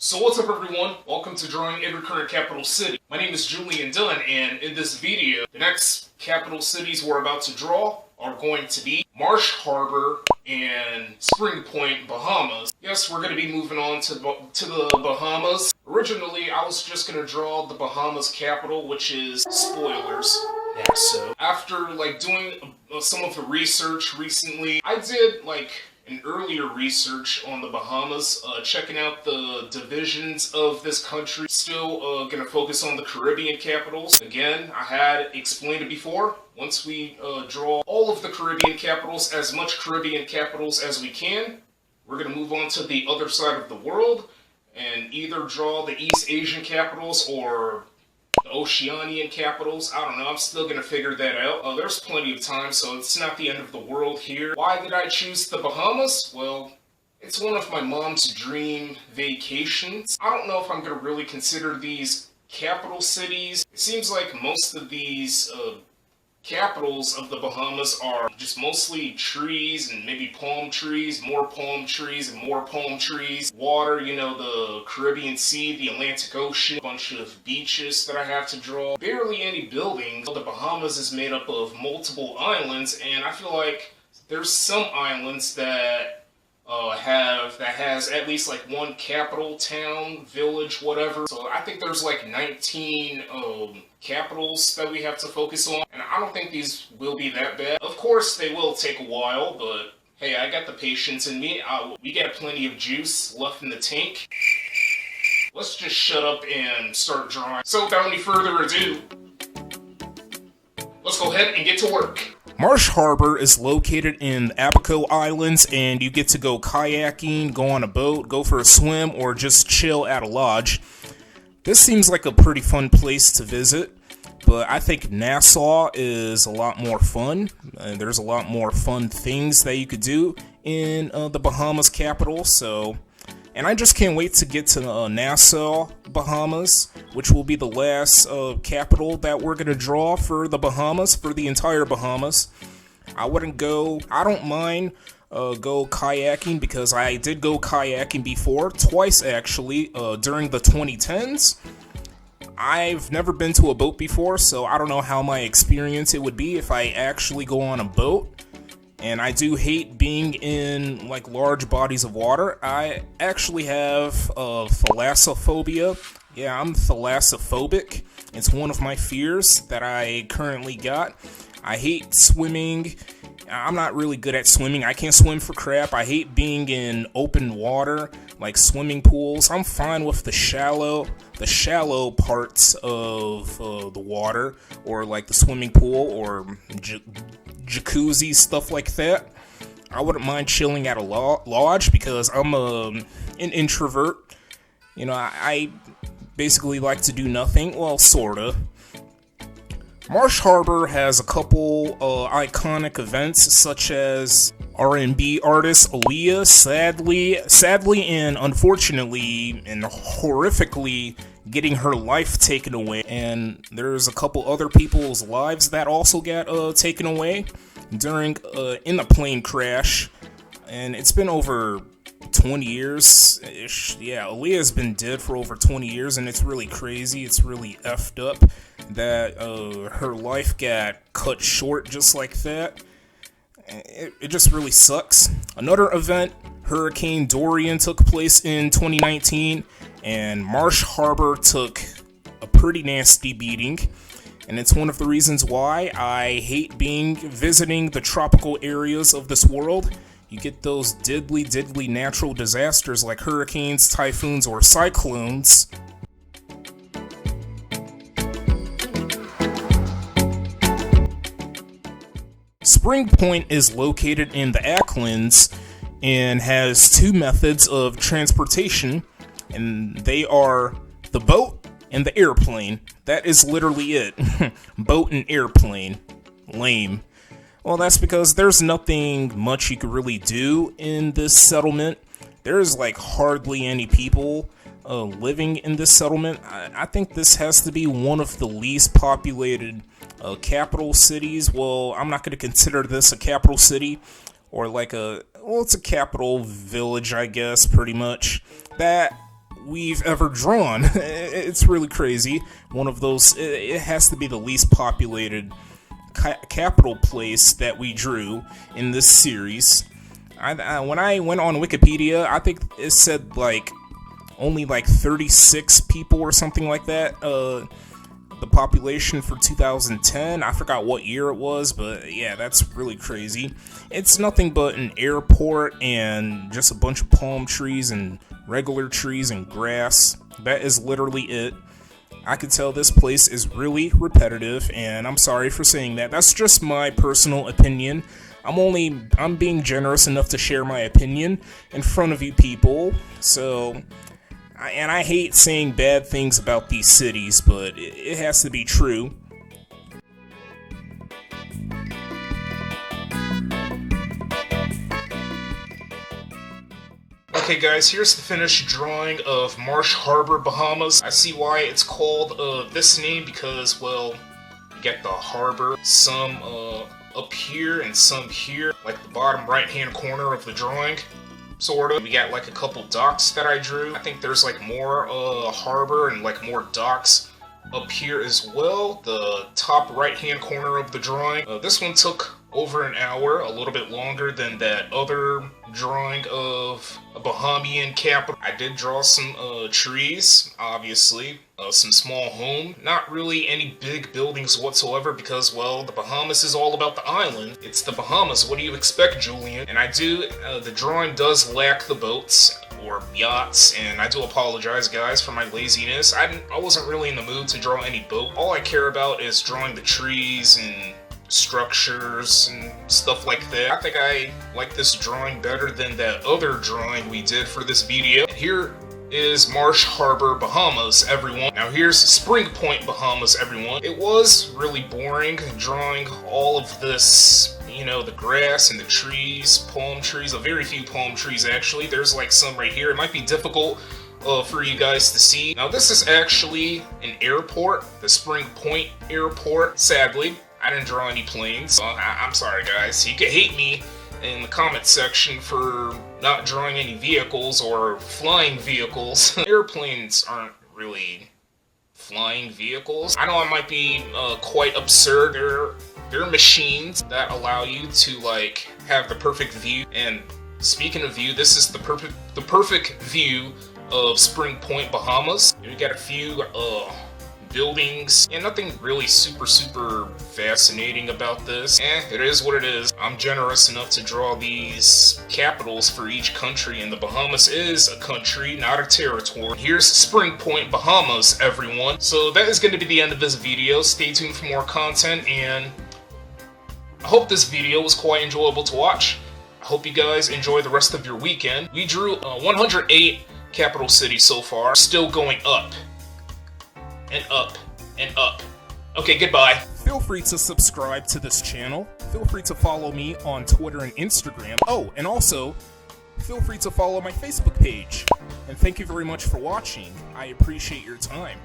So what's up everyone, welcome to Drawing Every Current Capital City. My name is Julian Dunn, and in this video, the next capital cities we're about to draw are going to be Marsh Harbor and Spring Point, Bahamas. Yes, we're going to be moving on to the Bahamas. Originally, I was just going to draw the Bahamas capital, which is spoilers. Yeah, so after doing some of the research recently, I did an earlier research on the Bahamas, checking out the divisions of this country. Still gonna focus on the Caribbean capitals. Again, I had explained it before. Once we draw all of the Caribbean capitals, as much Caribbean capitals as we can, we're gonna move on to the other side of the world and either draw the East Asian capitals or the Oceanian capitals. I don't know, I'm still gonna figure that out. There's plenty of time, so it's not the end of the world here. Why did I choose the Bahamas? Well, it's one of my mom's dream vacations. I don't know if I'm gonna really consider these capital cities. It seems like most of these capitals of the Bahamas are just mostly trees and maybe palm trees, more palm trees and more palm trees. Water, you know, the Caribbean Sea, the Atlantic Ocean, a bunch of beaches that I have to draw. Barely any buildings. The Bahamas is made up of multiple islands, and I feel like there's some islands that has at least one capital town, village, whatever. So I think there's 19 capitals that we have to focus on, and I don't think these will be that bad. Of course, they will take a while, but hey, I got the patience in me. We got plenty of juice left in the tank. Let's just shut up and start drawing. So without any further ado, let's go ahead and get to work. Marsh Harbor is located in the Abaco Islands, and you get to go kayaking, go on a boat, go for a swim, or just chill at a lodge. This seems like a pretty fun place to visit, but I think Nassau is a lot more fun. There's a lot more fun things that you could do in the Bahamas capital, and I just can't wait to get to Nassau, Bahamas, which will be the last capital that we're going to draw for the Bahamas, for the entire Bahamas. I don't mind go kayaking, because I did go kayaking before, twice actually, during the 2010s. I've never been to a boat before, so I don't know how my experience it would be if I actually go on a boat. And I do hate being in large bodies of water. I actually have thalassophobia. Yeah, I'm thalassophobic. It's one of my fears that I currently got. I hate swimming. I'm not really good at swimming. I can't swim for crap. I hate being in open water, like swimming pools. I'm fine with the shallow parts of the water, or the swimming pool, or jacuzzi, stuff like that. I wouldn't mind chilling at a lodge, because I'm an introvert. You know, I basically like to do nothing. Well, sorta. Marsh Harbor has a couple iconic events, such as R&B artist Aaliyah sadly and unfortunately and horrifically getting her life taken away, and there's a couple other people's lives that also got taken away during in a plane crash, and it's been over 20 years ish. Yeah, Aaliyah's been dead for over 20 years, and it's really crazy. It's really effed up that her life got cut short just like that. It just really sucks. Another event, Hurricane Dorian, took place in 2019, and Marsh Harbor took a pretty nasty beating, and it's one of the reasons why I hate visiting the tropical areas of this world. You get those diddly natural disasters like hurricanes, typhoons, or cyclones. Spring Point is located in the Aucklands and has two methods of transportation, and they are the boat and the airplane. That is literally it. Boat and airplane. Lame. Well, that's because there's nothing much you could really do in this settlement. There's hardly any people living in this settlement. I think this has to be one of the least populated capital cities. Well, I'm not going to consider this a capital city, or it's a capital village, I guess, pretty much. That we've ever drawn. It's really crazy. One of those, it has to be the least populated capital place that we drew in this series. When I went on Wikipedia, I think it said like only like 36 people or something like that. The population for 2010, I forgot what year it was, but yeah, that's really crazy. It's nothing but an airport and just a bunch of palm trees and regular trees and grass. That is literally it. I could tell this place is really repetitive, and I'm sorry for saying that. That's just my personal opinion. I'm being generous enough to share my opinion in front of you people, so... And I hate saying bad things about these cities, but it has to be true. Okay guys, here's the finished drawing of Marsh Harbor, Bahamas. I see why it's called this name because, well, you get the harbor, some up here and some here, like the bottom right hand corner of the drawing. Sort of. We got like a couple docks that I drew. I think there's like more harbor and like more docks up here as well. The top right hand corner of the drawing. This one took over an hour, a little bit longer than that other drawing of a Bahamian capital. I did draw some trees, obviously, some small home. Not really any big buildings whatsoever because, well, the Bahamas is all about the island. It's the Bahamas. What do you expect, Julian? And I do, the drawing does lack the boats or yachts, and I do apologize, guys, for my laziness. I wasn't really in the mood to draw any boat. All I care about is drawing the trees and structures and stuff like that. I think I like this drawing better than that other drawing we did for this video. Here is Marsh Harbor, Bahamas, everyone. Now here's Spring Point, Bahamas, everyone. It was really boring drawing all of this, you know, the grass and the trees, palm trees, a very few palm trees actually. There's like some right here. It might be difficult for you guys to see. Now this is actually an airport, the Spring Point Airport, sadly. I didn't draw any planes, so I'm sorry guys. You can hate me in the comment section for not drawing any vehicles or flying vehicles. Airplanes aren't really flying vehicles. I know I might be quite absurd. They're machines that allow you to like have the perfect view. And speaking of view, this is the perfect view of Spring Point, Bahamas. We got a few buildings, and nothing really super fascinating about this. It is what it is. I'm generous enough to draw these capitals for each country, and the Bahamas is a country, not a territory. Here's Spring Point, Bahamas, everyone. So that is going to be the end of this video. Stay tuned for more content, and I hope this video was quite enjoyable to watch. I hope you guys enjoy the rest of your weekend. We drew 108 capital cities so far, still going up. And up, and up. Okay, goodbye. Feel free to subscribe to this channel. Feel free to follow me on Twitter and Instagram. Oh, and also, feel free to follow my Facebook page. And thank you very much for watching. I appreciate your time.